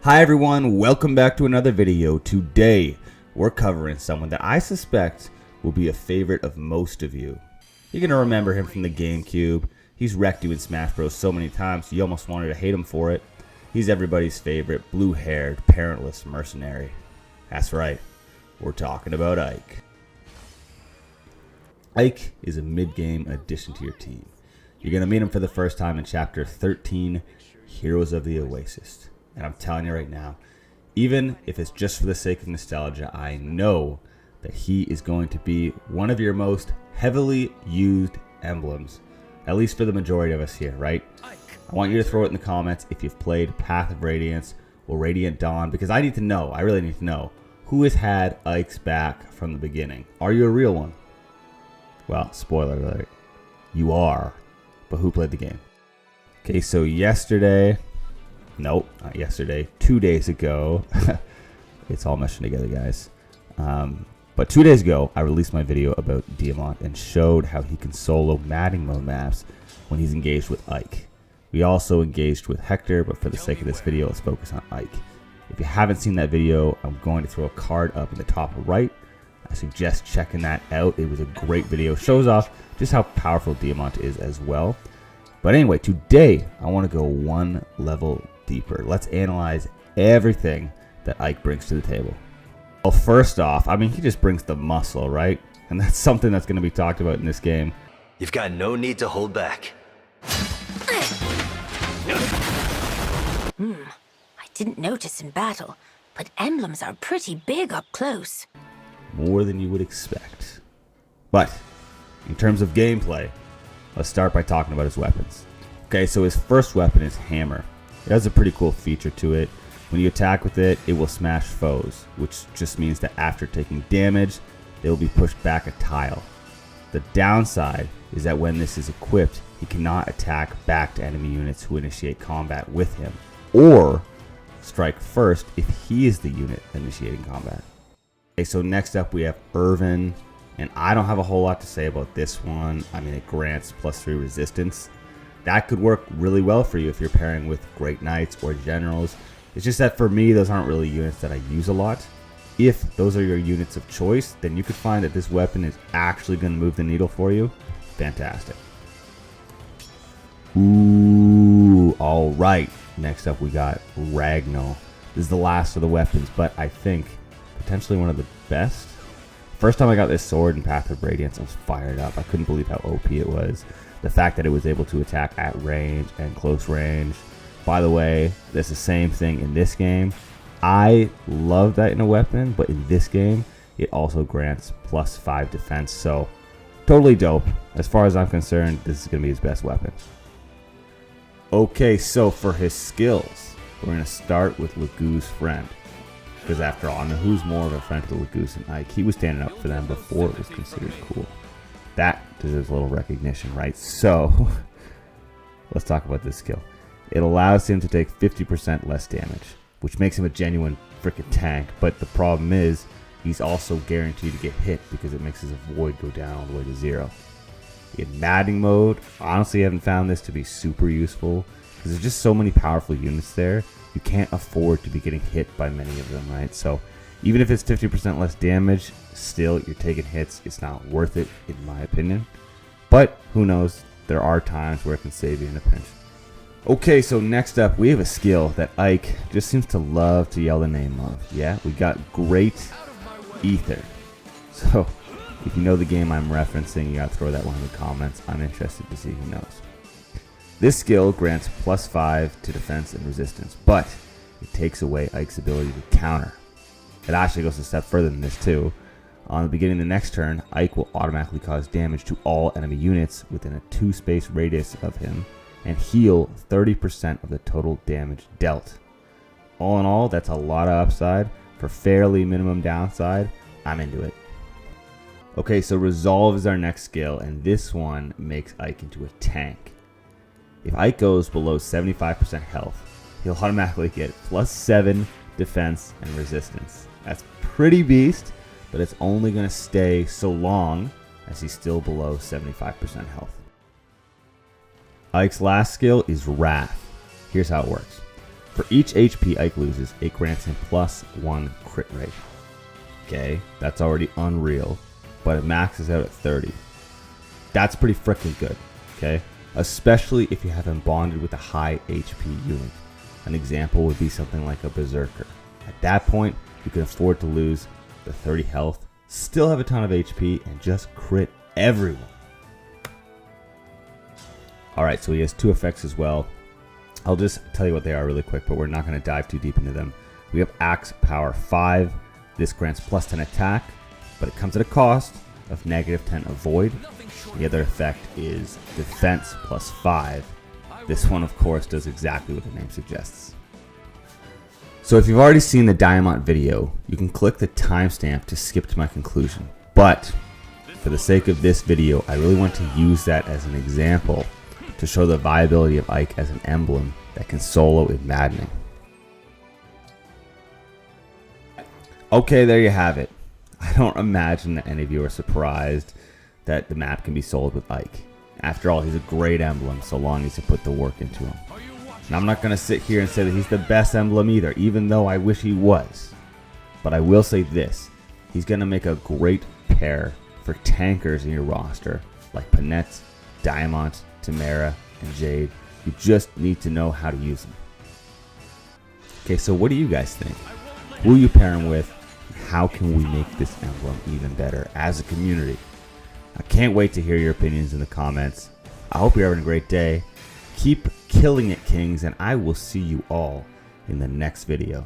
Hi everyone, welcome back to another video. Today, we're covering someone that I suspect will be a favorite of most of you. You're going to remember him from the GameCube. He's wrecked you in Smash Bros. So many times, you almost wanted to hate him for it. He's everybody's favorite, blue-haired, parentless mercenary. That's right, we're talking about Ike. Ike is a mid-game addition to your team. You're going to meet him for the first time in Chapter 13, Heroes of the Oasis. And I'm telling you right now, even if it's just for the sake of nostalgia, I know that he is going to be one of your most heavily used emblems, at least for the majority of us here, right? I want you to throw it in the comments if you've played Path of Radiance or Radiant Dawn, because I need to know, I really need to know, who has had Ike's back from the beginning. Are you a real one? Well, spoiler alert, you are, but who played the game? Okay, so nope, not yesterday. 2 days ago. It's all meshing together, guys. But 2 days ago, I released my video about Diamant and showed how he can solo Maddening mode maps when he's engaged with Ike. We also engaged with Hector, but for the sake of this video, let's focus on Ike. If you haven't seen that video, I'm going to throw a card up in the top right. I suggest checking that out. It was a great video. Shows off just how powerful Diamant is as well. But anyway, today, I want to go one level deeper. Let's analyze everything that Ike brings to the table. Well, first off, I mean, he just brings the muscle, right? And that's something that's going to be talked about in this game. You've got no need to hold back. I didn't notice in battle, but emblems are pretty big up close. More than you would expect. But in terms of gameplay, let's start by talking about his weapons. Okay, so his first weapon is Hammer. It has a pretty cool feature to it. When you attack with it, it will smash foes, which just means that after taking damage, they will be pushed back a tile. The downside is that when this is equipped, he cannot attack back to enemy units who initiate combat with him, or strike first if he is the unit initiating combat. Okay, so next up we have Irvin, and I don't have a whole lot to say about this one. I mean, it grants +3 resistance. That could work really well for you if you're pairing with Great Knights or Generals. It's just that for me, those aren't really units that I use a lot. If those are your units of choice, then you could find that this weapon is actually going to move the needle for you. Fantastic. Ooh, all right. Next up, we got Ragnar. This is the last of the weapons, but I think potentially one of the best. First time I got this sword in Path of Radiance, I was fired up. I couldn't believe how OP it was. The fact that it was able to attack at range and close range. By the way, that's the same thing in this game. I love that in a weapon, but in this game, it also grants +5 defense. So, totally dope. As far as I'm concerned, this is going to be his best weapon. Okay, so for his skills, we're going to start with Legu's friend. Because after all, I know who's more of a friend to Legus than Ike. He was standing up for them before it was considered cool. That deserves a little recognition, right? So, let's talk about this skill. It allows him to take 50% less damage, which makes him a genuine freaking tank. But the problem is, he's also guaranteed to get hit because it makes his avoid go down all the way to 0. In Maddening mode, honestly, I haven't found this to be super useful because there's just so many powerful units there. You can't afford to be getting hit by many of them, right? So even if it's 50% less damage, still you're taking hits. It's not worth it, in my opinion. But who knows? There are times where it can save you in a pinch. Okay, so next up, we have a skill that Ike just seems to love to yell the name of. Yeah, we got Great Ether. So if you know the game I'm referencing, you gotta throw that one in the comments. I'm interested to see who knows. This skill grants +5 to defense and resistance, but it takes away Ike's ability to counter. It actually goes a step further than this too. On the beginning of the next turn, Ike will automatically cause damage to all enemy units within a 2-space radius of him and heal 30% of the total damage dealt. All in all, that's a lot of upside for fairly minimum downside. I'm into it. Okay, so Resolve is our next skill, and this one makes Ike into a tank. If Ike goes below 75% health, he'll automatically get +7 defense and resistance. That's pretty beast, but it's only going to stay so long as he's still below 75% health. Ike's last skill is Wrath. Here's how it works. For each HP Ike loses, it grants him +1 crit rate. Okay, that's already unreal, but it maxes out at 30. That's pretty freaking good, okay? Especially if you have him bonded with a high HP unit. An example would be something like a Berserker. At that point, you can afford to lose the 30 health, still have a ton of HP, and just crit everyone. Alright, so he has 2 effects as well. I'll just tell you what they are really quick, but we're not going to dive too deep into them. We have Axe Power 5. This grants +10 attack, but it comes at a cost of -10 avoid. The other effect is Defense +5. This one, of course, does exactly what the name suggests. So if you've already seen the Diamond video, you can click the timestamp to skip to my conclusion. But for the sake of this video, I really want to use that as an example to show the viability of Ike as an emblem that can solo in Maddening. Okay, there you have it. I don't imagine that any of you are surprised that the map can be sold with Ike. After all, he's a great emblem so long as you put the work into him. And I'm not going to sit here and say that he's the best emblem either, even though I wish he was. But I will say this, he's going to make a great pair for tankers in your roster, like Panette, Diamond, Tamara, and Jade. You just need to know how to use them. Okay, so what do you guys think? Who will you pair him with? How can we make this emblem even better as a community? I can't wait to hear your opinions in the comments. I hope you're having a great day. Keep killing it, Kings, and I will see you all in the next video.